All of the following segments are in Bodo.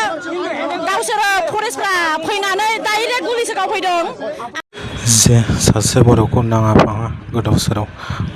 गावसोरो फरेस्टफ्रा फैनानै डाइरेक्ट गुलिसो गावफैदों जे सासे बर'खौ नाङा फाङा गोदाव सोराव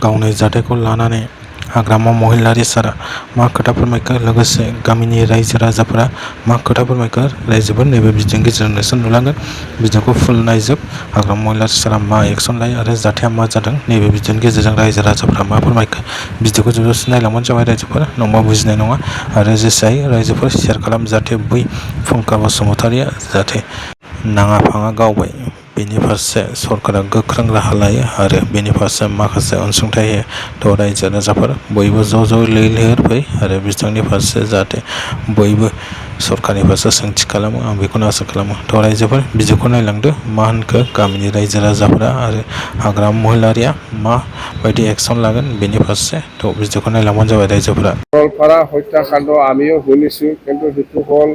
गावनि जाथायखौ लानानै हाग्रामा महिलारि सारा मा खोथा फोरमायखो लोगोसे गामिनि रायजो राजाफोरा मा खोथा फोरमायखो रायजोफोर नैबे भिडिअनि गेजेरजोंसो नुलांगोन भिडिअखौ फुल नायजोब हाग्रामा महिलारि सारा मा एक्सन लायो आरो जाथाया मा जादों नैबे भिडिअनि गेजेरजों रायजो राजाफोरा मा फोरमायखो भिडिअखौ जोबजासिम नायलांबानो जाबाय रायजोफोर नङाबा बुजिनाय नङा आरो जेसे हायो रायजोफोर शेयार खालाम जाहाथे बै फुंखा बसुमतारिया जाहाथे नाङा फाङा गावबाय बेनि फारसे सरकारा गोख्रों राहा लायो आरो बेनि फारसे माखासे अनसुंथाइ होयो थ' रायजो राजाफोर बयबो ज' लैहोर फै आरो बिथांनि फारसे जाहाथे बयबो सरकारनि फारसे सोंथि खालामो आं बेखौनो आसा खालामो थ' रायजोफोर भिडिअखौ नायलांदो मा होनखो गामिनि रायजो राजाफोरा आरो हाग्रामा महिलारिया माबायदि एक्सन लागोन बेनि फारसे थ' भिडिअखौ नायलांबानो जाबाय रायजोफोरा सरलपारा हत्याकाণ্ড আমিও শুনিছোঁ কিন্তু সেইটো হ'ল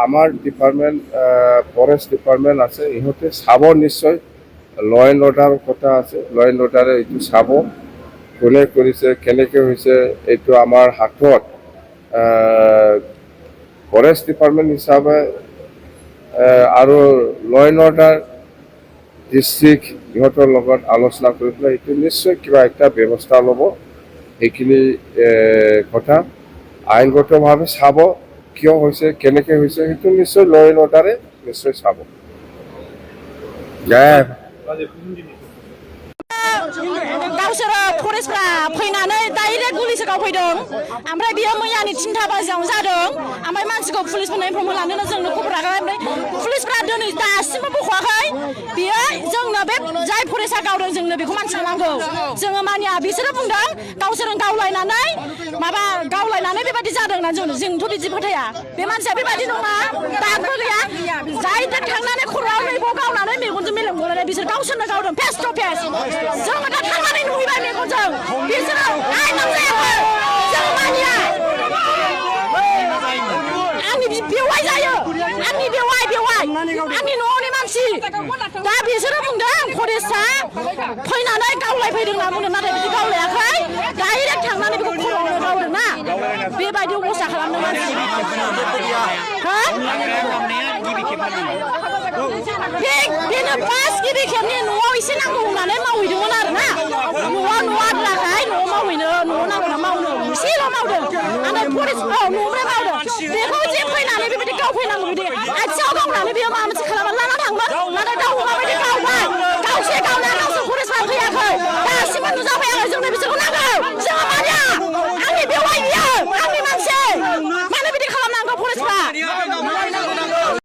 আমাৰ ডিপাৰ্টমেণ্ট ফৰেষ্ট ডিপাৰ্টমেণ্ট আছে ইহঁতে চাব নিশ্চয় ল এণ্ড অৰ্ডাৰ কথা আছে ল এণ্ড অৰ্ডাৰে এইটো চাব কোনে কৰিছে কেনেকৈ হৈছে এইটো আমাৰ হাতত ফৰেষ্ট ডিপাৰ্টমেণ্ট হিচাপে আৰু ল এণ্ড অৰ্ডাৰ ডিষ্ট্ৰিক্ট ইহঁতৰ লগত আলোচনা কৰি পেলাই এইটো নিশ্চয় কিবা এটা ব্যৱস্থা ল'ব এইখিনি কথা আইনগতভাৱে চাব কিয় হৈছে কেনেকৈ হৈছে সেইটো নিশ্চয় ল এণ্ড অৰ্ডাৰে নিশ্চয় চাব गावसोरो फरेस्टफ्रा फैनानै डाइरेक्ट गुलिसो गावफैदों ओमफ्राय बियो मैयानि 3टा बाजियाव जादों ओमफ्राय मानसिखौ पुलिसफोरनो इनफर्म होलांदों जोंनो खबर लागाय ओमफ्राय पुलिसफ्रा दिनै दासिमबो बख'वाखै बियो जोंनो बे जाय फरेस्टआ गावदों जोंनो बेखौ मानसिखौ नांगौ जोङो मानिया बिसोरो बुंदों गावसोरजों गावलायनानै बेबायदि जादों होननानै जोंथ' बिदि फोथाया बे मानसिया बेबायदि नङा दागबो गैया जाय थांनानै खर'आव मैगं गावनानै मेगनजों मेलेम गलायनाय बिसोर गावसोरनो गावदों फेस टु फेस जोङो दा थांनानै नुहैबाय मेगनजों बिसोरो आइनाव जायाखै जों मानिया आंनि बेवाइ जायो आंनि बेवाइ आंनि न'नि मानसि दा बिसोरो बुंदों फरेस्टआ फैनानै गावलायफैदों होनना बुंदों नाथाय बिदि गावलायाखै डाइरेक्ट थांनानै बेखौ खर'आवनो गावदों ना बेबायदि अबस्था खालामदों मानसि बेनो फार्स्ट गिबि खेबनि न'आव एसे नांगौ होननानै मावहैदोंमोन आरो ना न'आव आद्राखाय न'आव मावहैनो न'आव नांगौ मावनो एसेल' मावदों ओमफ्राय फरेस्ट न'निफ्राय मावदों बेखौ जे फैनानै बेबायदि गावफैनांगौ बिदि आथिङाव गावनानै बेयो माबा मोनसे खालाम